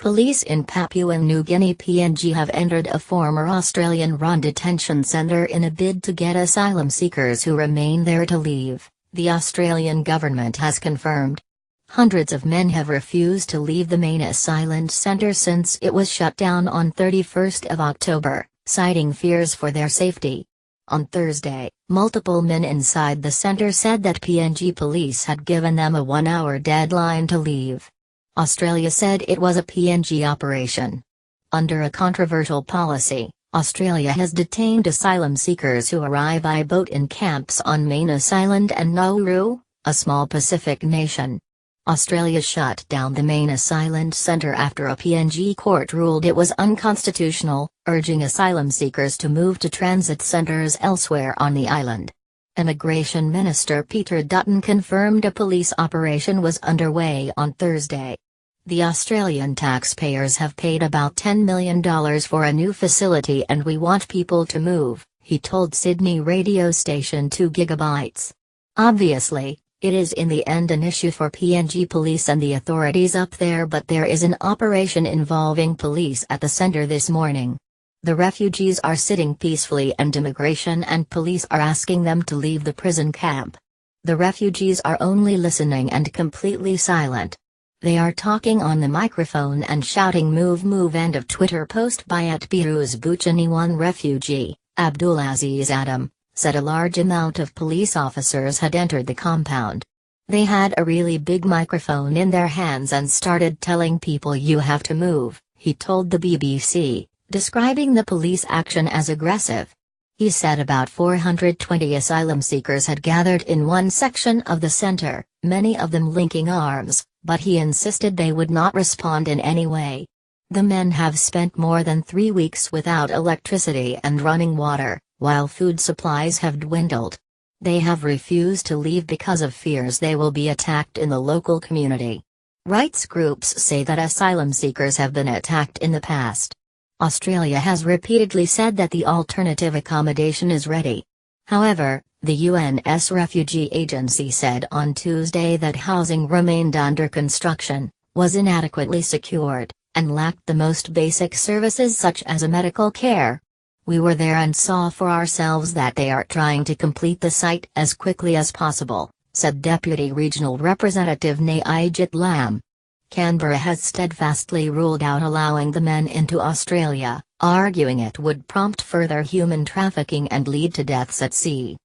Police in Papua New Guinea PNG have entered a former Australian-run detention centre in a bid to get asylum seekers who remain there to leave, the Australian government has confirmed. Hundreds of men have refused to leave the Manus Island centre since it was shut down on 31st of October, citing fears for their safety. On Thursday, multiple men inside the centre said that PNG police had given them a 1-hour deadline to leave. Australia said it was a PNG operation. Under a controversial policy, Australia has detained asylum seekers who arrive by boat in camps on Manus Island and Nauru, a small Pacific nation. Australia shut down the Manus Island centre after a PNG court ruled it was unconstitutional, urging asylum seekers to move to transit centres elsewhere on the island. Immigration Minister Peter Dutton confirmed a police operation was underway on Thursday. The Australian taxpayers have paid about $10 million for a new facility and we want people to move, he told Sydney radio station 2GB. Obviously, it is in the end an issue for PNG police and the authorities up there, but there is an operation involving police at the centre this morning. The refugees are sitting peacefully and immigration and police are asking them to leave the prison camp. The refugees are only listening and completely silent. They are talking on the microphone and shouting move move. End of Twitter post by @Biruz Buchani. One refugee, Abdulaziz Adam, said a large amount of police officers had entered the compound. They had a really big microphone in their hands and started telling people you have to move, he told the BBC, describing the police action as aggressive. He said about 420 asylum seekers had gathered in one section of the centre, many of them linking arms, but he insisted they would not respond in any way. The men have spent more than 3 weeks without electricity and running water, while food supplies have dwindled. They have refused to leave because of fears they will be attacked in the local community. Rights groups say that asylum seekers have been attacked in the past. Australia has repeatedly said that the alternative accommodation is ready. However, the UN's refugee agency said on Tuesday that housing remained under construction, was inadequately secured, and lacked the most basic services such as a medical care. We were there and saw for ourselves that they are trying to complete the site as quickly as possible, said Deputy Regional Representative Naijit Lam. Canberra has steadfastly ruled out allowing the men into Australia, arguing it would prompt further human trafficking and lead to deaths at sea.